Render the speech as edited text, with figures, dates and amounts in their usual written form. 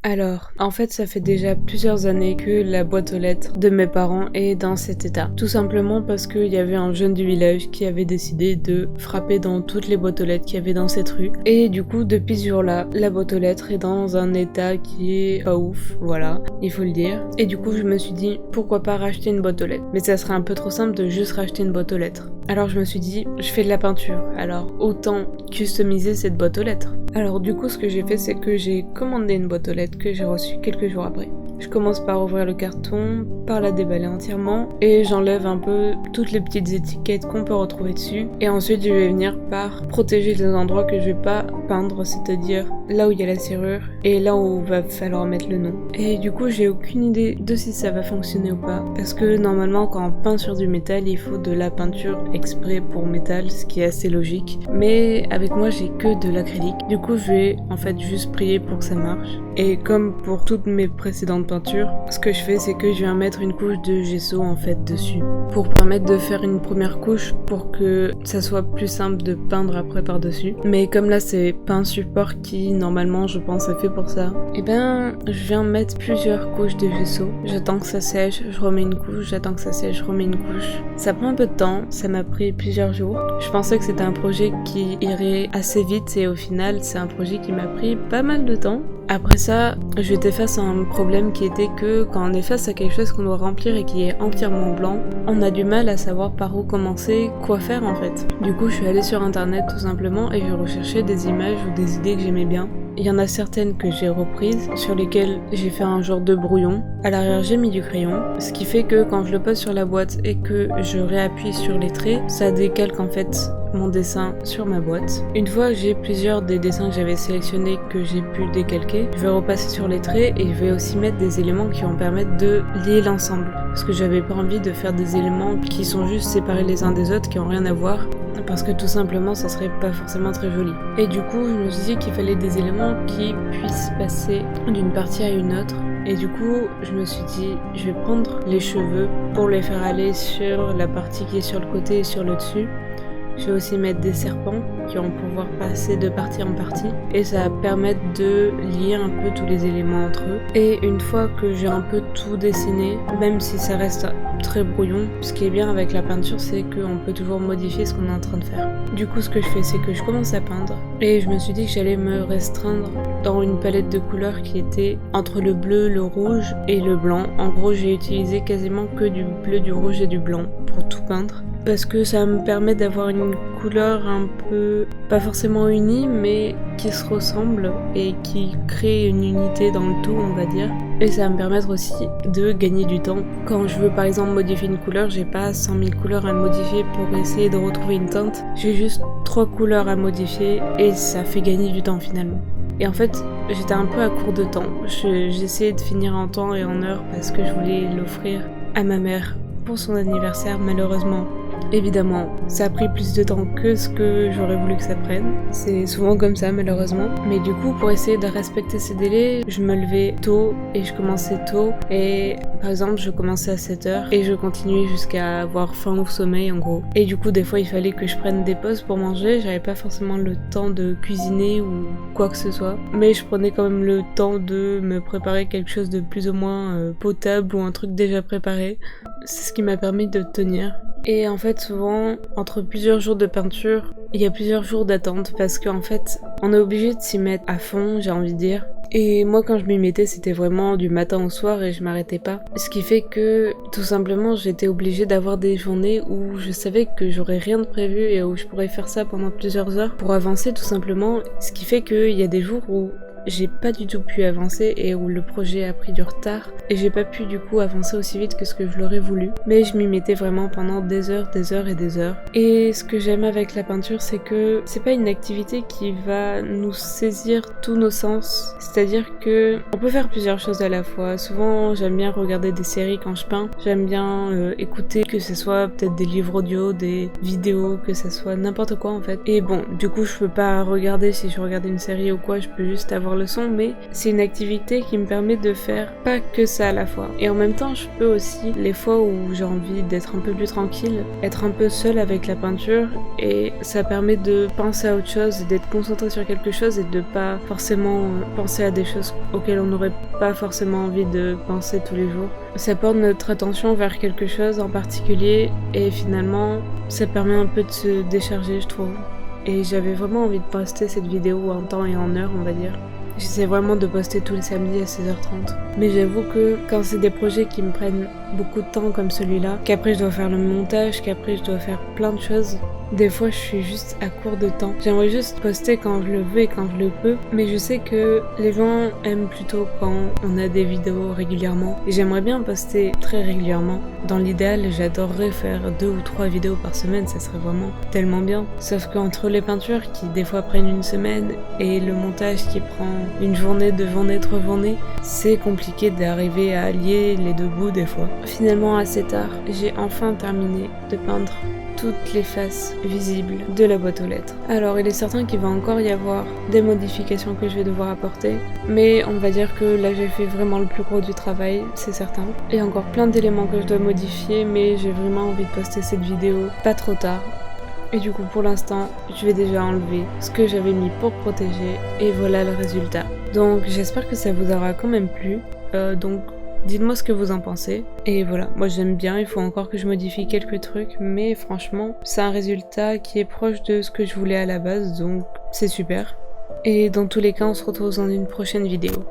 Alors, en fait, ça fait déjà plusieurs années que la boîte aux lettres de mes parents est dans cet état. Tout simplement parce qu'il y avait un jeune du village qui avait décidé de frapper dans toutes les boîtes aux lettres qu'il y avait dans cette rue. Et du coup, depuis ce jour-là, la boîte aux lettres est dans un état qui est pas ouf, voilà, il faut le dire. Et du coup, je me suis dit, pourquoi pas racheter une boîte aux lettres? Mais ça serait un peu trop simple de juste racheter une boîte aux lettres. Alors je me suis dit, je fais de la peinture, alors autant customiser cette boîte aux lettres. Alors du coup, ce que j'ai fait, c'est que j'ai commandé une boîte aux lettres que j'ai reçue quelques jours après. Je commence par ouvrir le carton, par la déballer entièrement, et j'enlève un peu toutes les petites étiquettes qu'on peut retrouver dessus. Et ensuite, je vais venir par protéger les endroits que je vais pas peindre, c'est-à-dire là où il y a la serrure, et là où va falloir mettre le nom. Et du coup, j'ai aucune idée de si ça va fonctionner ou pas, parce que normalement, quand on peint sur du métal, il faut de la peinture exprès pour métal, ce qui est assez logique. Mais avec moi, j'ai que de l'acrylique. Du coup, je vais en fait juste prier pour que ça marche. Et comme pour toutes mes précédentes peintures, ce que je fais, c'est que je viens mettre une couche de gesso en fait dessus, pour permettre de faire une première couche pour que ça soit plus simple de peindre après par-dessus. Mais comme là, c'est pas un support qui, normalement, je pense, est fait pour ça, et ben, je viens mettre plusieurs couches de gesso. J'attends que ça sèche, je remets une couche, j'attends que ça sèche, je remets une couche. Ça prend un peu de temps, ça m'a pris plusieurs jours. Je pensais que c'était un projet qui irait assez vite et au final, c'est un projet qui m'a pris pas mal de temps. Après ça, j'étais face à un problème qui était que quand on est face à quelque chose qu'on doit remplir et qui est entièrement blanc, on a du mal à savoir par où commencer, quoi faire en fait. Du coup, je suis allée sur internet tout simplement et je recherchais des images ou des idées que j'aimais bien. Il y en a certaines que j'ai reprises, sur lesquelles j'ai fait un genre de brouillon. À l'arrière, j'ai mis du crayon, ce qui fait que quand je le pose sur la boîte et que je réappuie sur les traits, ça décalque en fait mon dessin sur ma boîte. Une fois que j'ai plusieurs des dessins que j'avais sélectionnés que j'ai pu décalquer, je vais repasser sur les traits et je vais aussi mettre des éléments qui vont permettre de lier l'ensemble. Parce que j'avais pas envie de faire des éléments qui sont juste séparés les uns des autres, qui ont rien à voir, parce que tout simplement ça serait pas forcément très joli. Et du coup, je me suis dit qu'il fallait des éléments qui puissent passer d'une partie à une autre. Et du coup, je me suis dit, je vais prendre les cheveux pour les faire aller sur la partie qui est sur le côté et sur le dessus. Je vais aussi mettre des serpents qui vont pouvoir passer de partie en partie et ça va permettre de lier un peu tous les éléments entre eux. Et une fois que j'ai un peu tout dessiné, même si ça reste très brouillon, ce qui est bien avec la peinture, c'est qu'on peut toujours modifier ce qu'on est en train de faire. Du coup, ce que je fais, c'est que je commence à peindre et je me suis dit que j'allais me restreindre dans une palette de couleurs qui était entre le bleu, le rouge et le blanc. En gros, j'ai utilisé quasiment que du bleu, du rouge et du blanc pour tout peindre. Parce que ça me permet d'avoir une couleur un peu, pas forcément unie, mais qui se ressemble et qui crée une unité dans le tout, on va dire. Et ça va me permettre aussi de gagner du temps. Quand je veux par exemple modifier une couleur, j'ai pas 100 000 couleurs à modifier pour essayer de retrouver une teinte. J'ai juste 3 couleurs à modifier et ça fait gagner du temps finalement. Et en fait, j'étais un peu à court de temps. J'essayais de finir en temps et en heure parce que je voulais l'offrir à ma mère pour son anniversaire, malheureusement. Évidemment, ça a pris plus de temps que ce que j'aurais voulu que ça prenne. C'est souvent comme ça, malheureusement. Mais du coup, pour essayer de respecter ces délais, je me levais tôt et je commençais tôt. Et par exemple, je commençais à 7h et je continuais jusqu'à avoir faim ou sommeil, en gros. Et du coup, des fois, il fallait que je prenne des pauses pour manger. J'avais pas forcément le temps de cuisiner ou quoi que ce soit. Mais je prenais quand même le temps de me préparer quelque chose de plus ou moins potable ou un truc déjà préparé. C'est ce qui m'a permis de tenir. Et en fait, souvent, entre plusieurs jours de peinture, il y a plusieurs jours d'attente parce qu'en fait, on est obligé de s'y mettre à fond, j'ai envie de dire. Et moi, quand je m'y mettais, c'était vraiment du matin au soir et je m'arrêtais pas. Ce qui fait que, tout simplement, j'étais obligée d'avoir des journées où je savais que j'aurais rien de prévu et où je pourrais faire ça pendant plusieurs heures pour avancer, tout simplement. Ce qui fait qu'il y a des jours où j'ai pas du tout pu avancer et où le projet a pris du retard et j'ai pas pu du coup avancer aussi vite que ce que je l'aurais voulu, mais je m'y mettais vraiment pendant des heures et des heures. Et ce que j'aime avec la peinture, c'est que c'est pas une activité qui va nous saisir tous nos sens, c'est-à-dire que on peut faire plusieurs choses à la fois. Souvent j'aime bien regarder des séries quand je peins, j'aime bien écouter, que ce soit peut-être des livres audio, des vidéos, que ce soit n'importe quoi en fait. Et bon, du coup je peux pas regarder, si je regarde une série ou quoi, je peux juste avoir le son, mais c'est une activité qui me permet de faire pas que ça à la fois. Et en même temps, je peux aussi, les fois où j'ai envie d'être un peu plus tranquille, être un peu seule avec la peinture, et ça permet de penser à autre chose, d'être concentré sur quelque chose et de pas forcément penser à des choses auxquelles on n'aurait pas forcément envie de penser tous les jours. Ça porte notre attention vers quelque chose en particulier et finalement ça permet un peu de se décharger, je trouve. Et j'avais vraiment envie de poster cette vidéo en temps et en heure, on va dire. J'essaie vraiment de poster tous les samedis à 16h30. Mais j'avoue que quand c'est des projets qui me prennent beaucoup de temps comme celui-là, qu'après je dois faire le montage, qu'après je dois faire plein de choses, des fois je suis juste à court de temps. J'aimerais juste poster quand je le veux et quand je le peux, mais je sais que les gens aiment plutôt quand on a des vidéos régulièrement. Et j'aimerais bien poster très régulièrement. Dans l'idéal, j'adorerais faire 2 ou 3 vidéos par semaine, ça serait vraiment tellement bien. Sauf qu'entre les peintures qui des fois prennent une semaine et le montage qui prend une journée, 2 journées, 3 journées, c'est compliqué d'arriver à allier les deux bouts des fois. Finalement, assez tard, j'ai enfin terminé de peindre toutes les faces visibles de la boîte aux lettres. Alors il est certain qu'il va encore y avoir des modifications que je vais devoir apporter, mais on va dire que là j'ai fait vraiment le plus gros du travail, c'est certain. Il y a encore plein d'éléments que je dois modifier, mais j'ai vraiment envie de poster cette vidéo pas trop tard. Et du coup pour l'instant, je vais déjà enlever ce que j'avais mis pour protéger, et voilà le résultat. Donc j'espère que ça vous aura quand même plu, dites-moi ce que vous en pensez. Et voilà, moi j'aime bien, il faut encore que je modifie quelques trucs, mais franchement, c'est un résultat qui est proche de ce que je voulais à la base, donc c'est super. Et dans tous les cas, on se retrouve dans une prochaine vidéo.